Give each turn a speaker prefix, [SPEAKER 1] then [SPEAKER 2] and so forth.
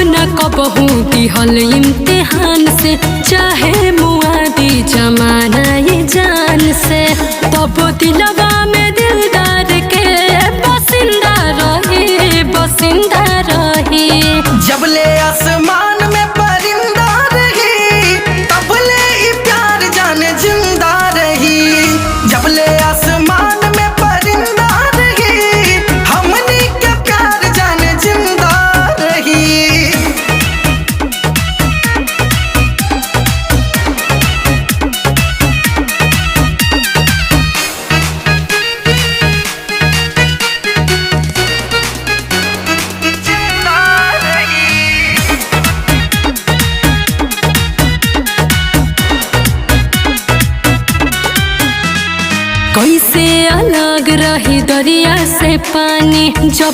[SPEAKER 1] न कबहू दिहल इम्तिहान से, चाहे मुआदी जमाना ये जान से, तब दिलवा में दिलदार के बसिंदा रही, बसिंदा रही।
[SPEAKER 2] जब ले आसमान में परिंदा रही, तब ले ई प्यार जाने जिंदा रही। जब ले आसमान में परिंदा रही, हमनी के प्यार जाने जिंदा रही।
[SPEAKER 1] कैसे अलग रही दरिया से पानी, जब